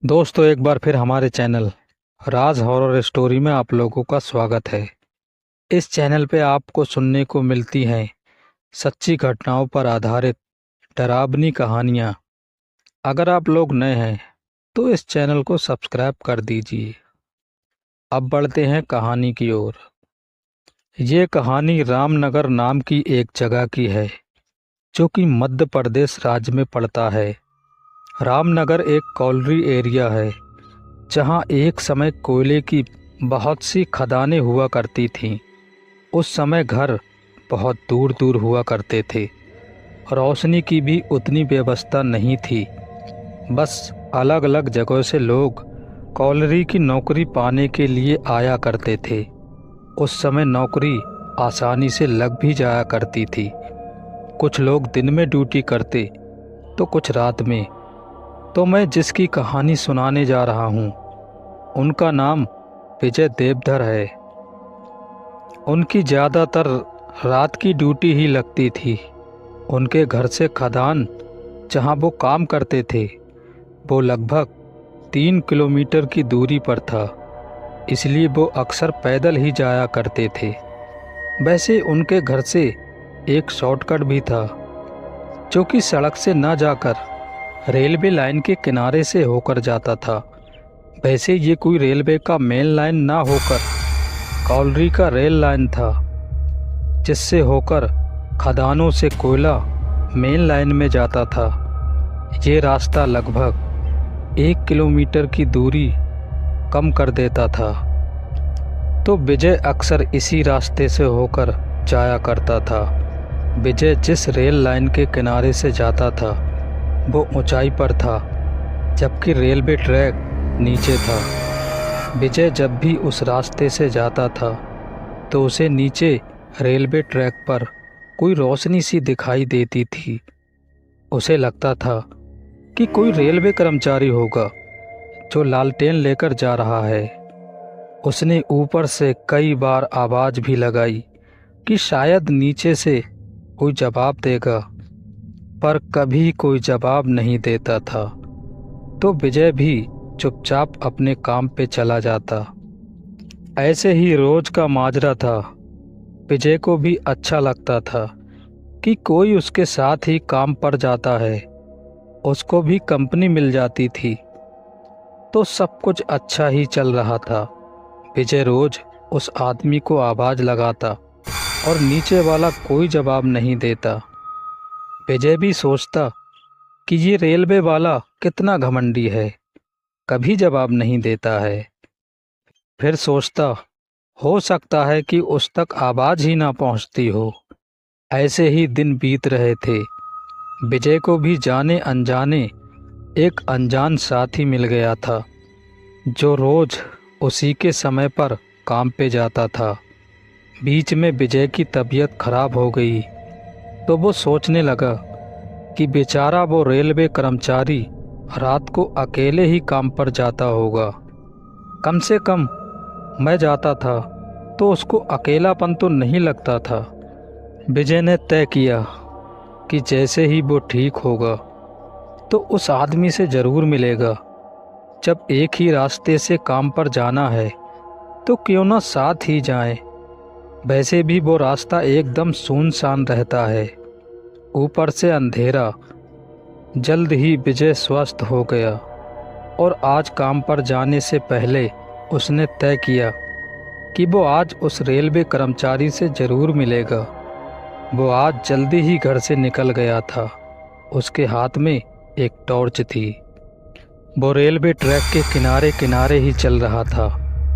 दोस्तों, एक बार फिर हमारे चैनल राज हॉरर स्टोरी में आप लोगों का स्वागत है। इस चैनल पे आपको सुनने को मिलती हैं सच्ची घटनाओं पर आधारित डरावनी कहानियाँ। अगर आप लोग नए हैं तो इस चैनल को सब्सक्राइब कर दीजिए। अब बढ़ते हैं कहानी की ओर। ये कहानी रामनगर नाम की एक जगह की है जो कि मध्य प्रदेश राज्य में पड़ता है। रामनगर एक कॉलोनी एरिया है जहाँ एक समय कोयले की बहुत सी खदानें हुआ करती थीं। उस समय घर बहुत दूर दूर हुआ करते थे। रोशनी की भी उतनी व्यवस्था नहीं थी। बस अलग अलग जगहों से लोग कॉलोनी की नौकरी पाने के लिए आया करते थे। उस समय नौकरी आसानी से लग भी जाया करती थी। कुछ लोग दिन में ड्यूटी करते तो कुछ रात में। तो मैं जिसकी कहानी सुनाने जा रहा हूँ उनका नाम विजय देवधर है। उनकी ज़्यादातर रात की ड्यूटी ही लगती थी। उनके घर से खदान जहाँ वो काम करते थे वो लगभग 3 किलोमीटर की दूरी पर था, इसलिए वो अक्सर पैदल ही जाया करते थे। वैसे उनके घर से एक शॉर्टकट भी था जो कि सड़क से न जाकर रेलवे लाइन के किनारे से होकर जाता था। वैसे ये कोई रेलवे का मेन लाइन ना होकर कॉलोनी का रेल लाइन था, जिससे होकर खदानों से कोयला मेन लाइन में जाता था। ये रास्ता लगभग 1 किलोमीटर की दूरी कम कर देता था। तो विजय अक्सर इसी रास्ते से होकर जाया करता था। विजय जिस रेल लाइन के किनारे से जाता था वो ऊंचाई पर था, जबकि रेलवे ट्रैक नीचे था। विजय जब भी उस रास्ते से जाता था तो उसे नीचे रेलवे ट्रैक पर कोई रोशनी सी दिखाई देती थी। उसे लगता था कि कोई रेलवे कर्मचारी होगा जो लालटेन लेकर जा रहा है। उसने ऊपर से कई बार आवाज़ भी लगाई कि शायद नीचे से कोई जवाब देगा, पर कभी कोई जवाब नहीं देता था। तो विजय भी चुपचाप अपने काम पे चला जाता। ऐसे ही रोज का माजरा था। विजय को भी अच्छा लगता था कि कोई उसके साथ ही काम पर जाता है। उसको भी कंपनी मिल जाती थी, तो सब कुछ अच्छा ही चल रहा था। विजय रोज उस आदमी को आवाज़ लगाता और नीचे वाला कोई जवाब नहीं देता। विजय भी सोचता कि ये रेलवे वाला कितना घमंडी है, कभी जवाब नहीं देता है। फिर सोचता हो सकता है कि उस तक आवाज़ ही ना पहुंचती हो। ऐसे ही दिन बीत रहे थे। विजय को भी जाने अनजाने एक अनजान साथी मिल गया था जो रोज उसी के समय पर काम पे जाता था। बीच में विजय की तबीयत खराब हो गई तो वो सोचने लगा कि बेचारा वो रेलवे कर्मचारी रात को अकेले ही काम पर जाता होगा। कम से कम मैं जाता था तो उसको अकेलापन तो नहीं लगता था। विजय ने तय किया कि जैसे ही वो ठीक होगा तो उस आदमी से ज़रूर मिलेगा। जब एक ही रास्ते से काम पर जाना है तो क्यों ना साथ ही जाएं। वैसे भी वो रास्ता एकदम सुनसान रहता है, ऊपर से अंधेरा। जल्द ही विजय स्वस्थ हो गया और आज काम पर जाने से पहले उसने तय किया कि वो आज उस रेलवे कर्मचारी से ज़रूर मिलेगा। वो आज जल्दी ही घर से निकल गया था। उसके हाथ में एक टॉर्च थी। वो रेलवे ट्रैक के किनारे किनारे ही चल रहा था,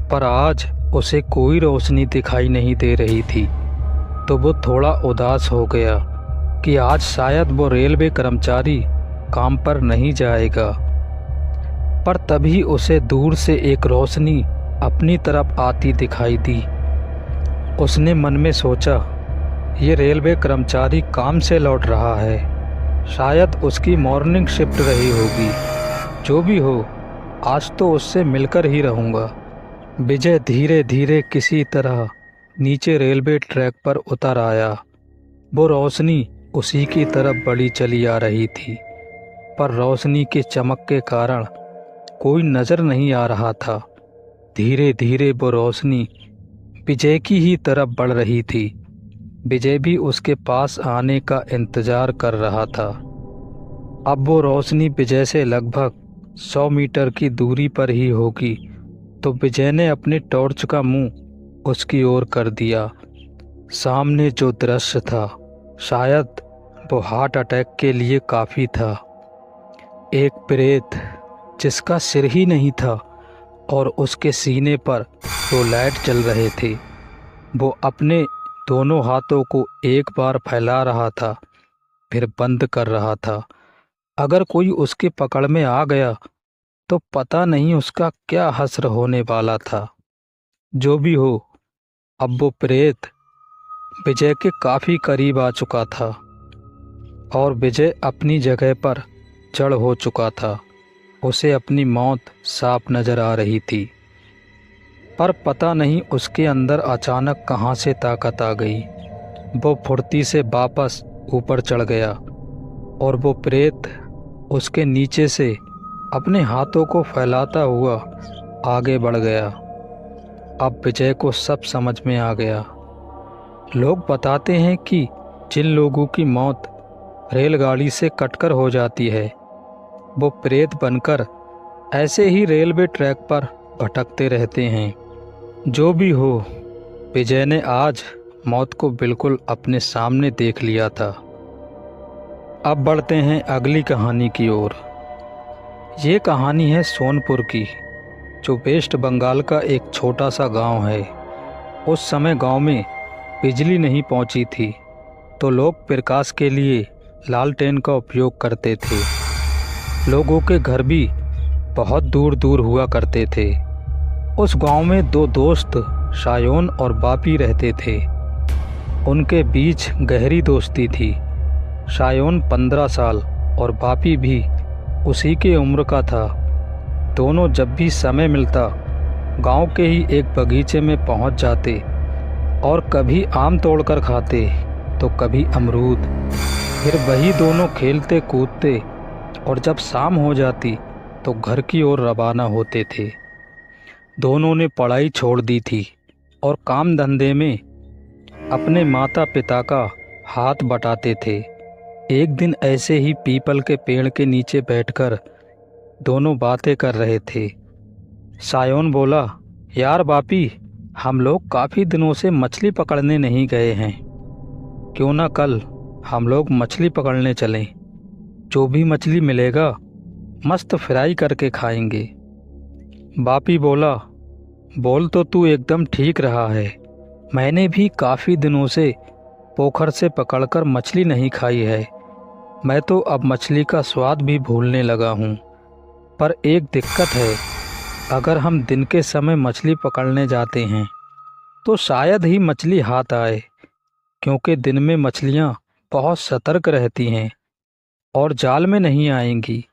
पर आज उसे कोई रोशनी दिखाई नहीं दे रही थी। तो वो थोड़ा उदास हो गया कि आज शायद वो रेलवे कर्मचारी काम पर नहीं जाएगा। पर तभी उसे दूर से एक रोशनी अपनी तरफ आती दिखाई दी। उसने मन में सोचा, ये रेलवे कर्मचारी काम से लौट रहा है, शायद उसकी मॉर्निंग शिफ्ट रही होगी। जो भी हो, आज तो उससे मिलकर ही रहूँगा। विजय धीरे धीरे किसी तरह नीचे रेलवे ट्रैक पर उतर आया। वो रोशनी उसी की तरफ बढ़ी चली आ रही थी, पर रोशनी के चमक के कारण कोई नज़र नहीं आ रहा था। धीरे धीरे वो रोशनी विजय की ही तरफ बढ़ रही थी। विजय भी उसके पास आने का इंतज़ार कर रहा था। अब वो रोशनी विजय से लगभग 100 मीटर की दूरी पर ही होगी तो विजय ने अपने टॉर्च का मुंह उसकी ओर कर दिया। सामने जो दृश्य था शायद वो हार्ट अटैक के लिए काफ़ी था। एक प्रेत जिसका सिर ही नहीं था और उसके सीने पर 2 लाइट जल रहे थे। वो अपने दोनों हाथों को एक बार फैला रहा था फिर बंद कर रहा था। अगर कोई उसके पकड़ में आ गया तो पता नहीं उसका क्या हश्र होने वाला था। जो भी हो, अब वो प्रेत विजय के काफ़ी करीब आ चुका था और विजय अपनी जगह पर जड़ हो चुका था। उसे अपनी मौत साफ नज़र आ रही थी, पर पता नहीं उसके अंदर अचानक कहाँ से ताकत आ गई। वो फुर्ती से वापस ऊपर चढ़ गया और वो प्रेत उसके नीचे से अपने हाथों को फैलाता हुआ आगे बढ़ गया। अब विजय को सब समझ में आ गया। लोग बताते हैं कि जिन लोगों की मौत रेलगाड़ी से कटकर हो जाती है वो प्रेत बनकर ऐसे ही रेलवे ट्रैक पर भटकते रहते हैं। जो भी हो, विजय ने आज मौत को बिल्कुल अपने सामने देख लिया था। अब बढ़ते हैं अगली कहानी की ओर। ये कहानी है सोनपुर की, जो वेस्ट बंगाल का एक छोटा सा गांव है। उस समय गांव में बिजली नहीं पहुंची थी तो लोग प्रकाश के लिए लालटेन का उपयोग करते थे। लोगों के घर भी बहुत दूर दूर हुआ करते थे। उस गांव में 2 दोस्त शायोन और बापी रहते थे। उनके बीच गहरी दोस्ती थी। शायोन 15 साल और बापी भी उसी के उम्र का था। दोनों जब भी समय मिलता गांव के ही एक बगीचे में पहुंच जाते और कभी आम तोड़कर खाते तो कभी अमरूद। फिर वही दोनों खेलते कूदते और जब शाम हो जाती तो घर की ओर रवाना होते थे। दोनों ने पढ़ाई छोड़ दी थी और काम धंधे में अपने माता पिता का हाथ बटाते थे। एक दिन ऐसे ही पीपल के पेड़ के नीचे बैठकर दोनों बातें कर रहे थे। शायोन बोला, यार बापी, हम लोग काफ़ी दिनों से मछली पकड़ने नहीं गए हैं। क्यों ना कल हम लोग मछली पकड़ने चलें। जो भी मछली मिलेगा मस्त फ्राई करके खाएंगे। बापी बोला, बोल तो तू एकदम ठीक रहा है। मैंने भी काफ़ी दिनों से पोखर से पकड़कर मछली नहीं खाई है। मैं तो अब मछली का स्वाद भी भूलने लगा हूँ। पर एक दिक्कत है, अगर हम दिन के समय मछली पकड़ने जाते हैं तो शायद ही मछली हाथ आए, क्योंकि दिन में मछलियाँ बहुत सतर्क रहती हैं और जाल में नहीं आएंगी।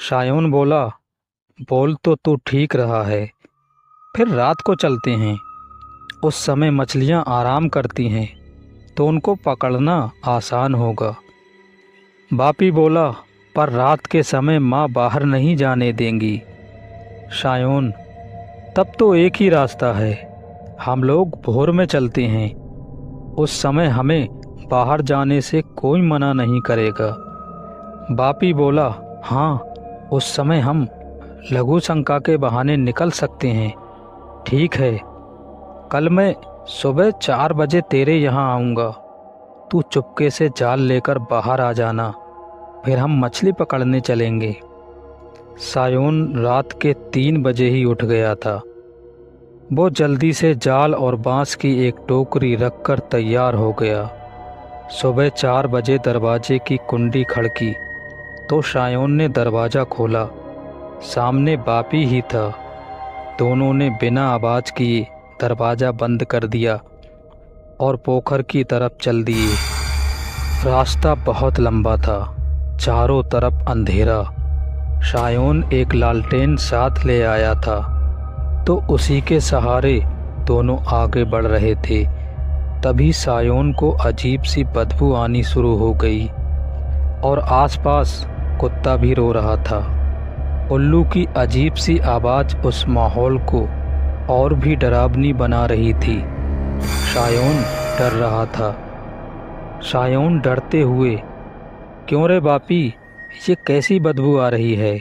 शायोन बोला, बोल तो तू ठीक रहा है। फिर रात को चलते हैं। उस समय मछलियाँ आराम करती हैं तो उनको पकड़ना आसान होगा। बापी बोला, पर रात के समय माँ बाहर नहीं जाने देंगी। शायोन, तब तो एक ही रास्ता है, हम लोग भोर में चलते हैं। उस समय हमें बाहर जाने से कोई मना नहीं करेगा। बापी बोला, हाँ, उस समय हम लघु शंका के बहाने निकल सकते हैं। ठीक है, कल मैं सुबह 4 बजे तेरे यहाँ आऊँगा। तू चुपके से जाल लेकर बाहर आ जाना, फिर हम मछली पकड़ने चलेंगे। शायोन रात के 3 बजे ही उठ गया था। वो जल्दी से जाल और बांस की एक टोकरी रखकर तैयार हो गया। सुबह 4 बजे दरवाजे की कुंडी खड़की तो शायोन ने दरवाज़ा खोला। सामने बापी ही था। दोनों ने बिना आवाज़ किए दरवाज़ा बंद कर दिया और पोखर की तरफ चल दिए। रास्ता बहुत लंबा था, चारों तरफ अंधेरा। शायोन एक लालटेन साथ ले आया था तो उसी के सहारे दोनों आगे बढ़ रहे थे। तभी शायोन को अजीब सी बदबू आनी शुरू हो गई और आसपास कुत्ता भी रो रहा था। उल्लू की अजीब सी आवाज़ उस माहौल को और भी डरावनी बना रही थी। शायोन डर रहा था। शायोन डरते हुए, क्यों रे बापी, ये कैसी बदबू आ रही है?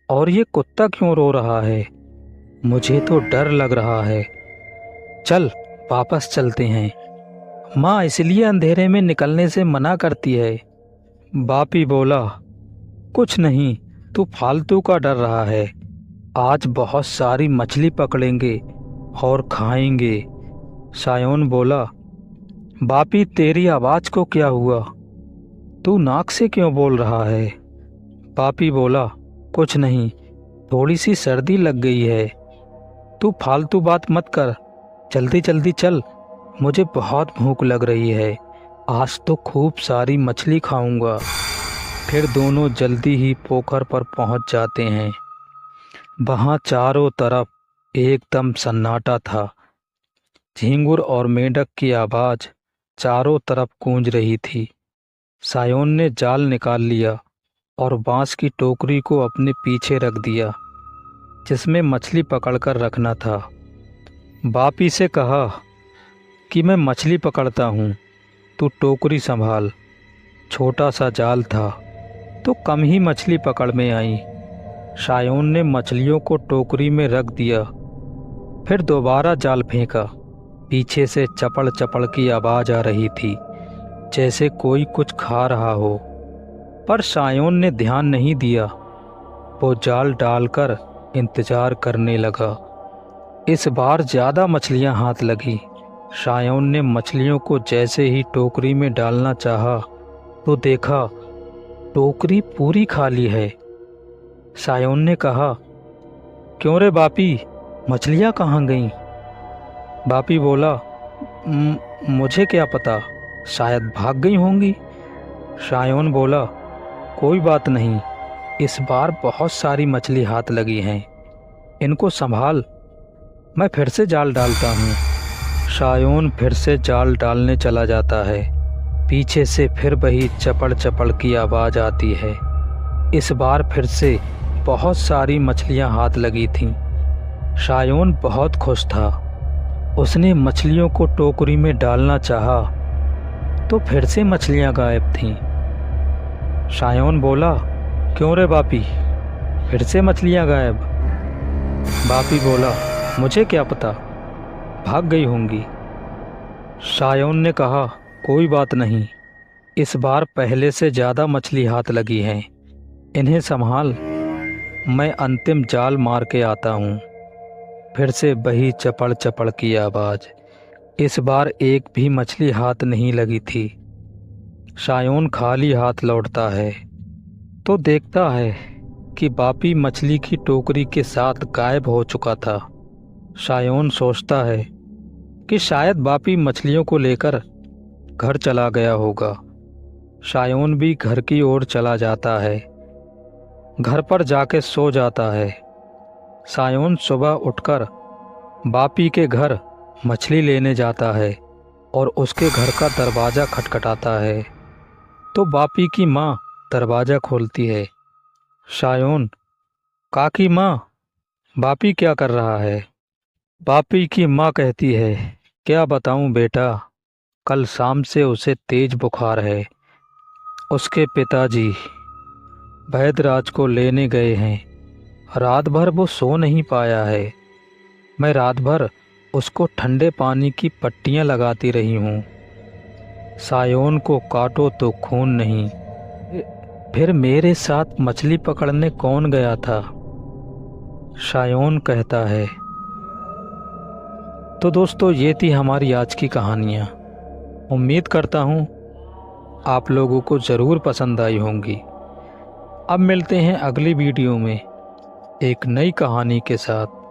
और ये कुत्ता क्यों रो रहा है? मुझे तो डर लग रहा है। चल वापस चलते हैं। माँ इसलिए अंधेरे में निकलने से मना करती है। बापी बोला, कुछ नहीं, तू फालतू का डर रहा है। आज बहुत सारी मछली पकड़ेंगे और खाएंगे। शायोन बोला, बापी तेरी आवाज़ को क्या हुआ? तू नाक से क्यों बोल रहा है? बापी बोला, कुछ नहीं, थोड़ी सी सर्दी लग गई है। तू फालतू बात मत कर, जल्दी जल्दी चल, मुझे बहुत भूख लग रही है। आज तो खूब सारी मछली खाऊंगा। फिर दोनों जल्दी ही पोखर पर पहुंच जाते हैं। वहाँ चारों तरफ एकदम सन्नाटा था। झींगुर और मेंढक की आवाज़ चारों तरफ गूंज रही थी। शायोन ने जाल निकाल लिया और बांस की टोकरी को अपने पीछे रख दिया, जिसमें मछली पकड़कर रखना था। बापी से कहा कि मैं मछली पकड़ता हूँ, तू टोकरी संभाल। छोटा सा जाल था तो कम ही मछली पकड़ में आई। शायोन ने मछलियों को टोकरी में रख दिया, फिर दोबारा जाल फेंका। पीछे से चपड़ चपड़ की आवाज़ आ रही थी, जैसे कोई कुछ खा रहा हो, पर शायोन ने ध्यान नहीं दिया। वो जाल डालकर इंतज़ार करने लगा। इस बार ज़्यादा मछलियां हाथ लगी। शायोन ने मछलियों को जैसे ही टोकरी में डालना चाहा तो देखा टोकरी पूरी खाली है। शायोन ने कहा, क्यों रे बापी, मछलियां कहाँ गईं? बापी बोला, मुझे क्या पता, शायद भाग गई होंगी। शायोन बोला, कोई बात नहीं, इस बार बहुत सारी मछली हाथ लगी हैं, इनको संभाल, मैं फिर से जाल डालता हूँ। शायोन फिर से जाल डालने चला जाता है। पीछे से फिर वही चपड़ चपड़ की आवाज़ आती है। इस बार फिर से बहुत सारी मछलियाँ हाथ लगी थीं। शायोन बहुत खुश था। उसने मछलियों को टोकरी में डालना चाहा तो फिर से मछलियाँ गायब थीं। शायोन बोला, क्यों रे बापी, फिर से मछलियाँ गायब? बापी बोला, मुझे क्या पता, भाग गई होंगी। शायोन ने कहा, कोई बात नहीं, इस बार पहले से ज़्यादा मछली हाथ लगी हैं, इन्हें संभाल, मैं अंतिम जाल मार के आता हूँ। फिर से वही चपड़ चपड़ की आवाज़। इस बार एक भी मछली हाथ नहीं लगी थी। शायोन खाली हाथ लौटता है तो देखता है कि बापी मछली की टोकरी के साथ गायब हो चुका था। शायोन सोचता है कि शायद बापी मछलियों को लेकर घर चला गया होगा। शायोन भी घर की ओर चला जाता है। घर पर जाके सो जाता है। शायोन सुबह उठकर बापी के घर मछली लेने जाता है और उसके घर का दरवाज़ा खटखटाता है तो बापी की माँ दरवाज़ा खोलती है। शायोन, काकी माँ, बापी क्या कर रहा है? बापी की माँ कहती है, क्या बताऊँ बेटा, कल शाम से उसे तेज बुखार है। उसके पिताजी वैद्यराज को लेने गए हैं। रात भर वो सो नहीं पाया है। मैं रात भर उसको ठंडे पानी की पट्टियाँ लगाती रही हूँ। शायोन को काटो तो खून नहीं। फिर मेरे साथ मछली पकड़ने कौन गया था? शायोन कहता है। तो दोस्तों, ये थी हमारी आज की कहानियाँ। उम्मीद करता हूँ आप लोगों को ज़रूर पसंद आई होंगी। अब मिलते हैं अगली वीडियो में एक नई कहानी के साथ।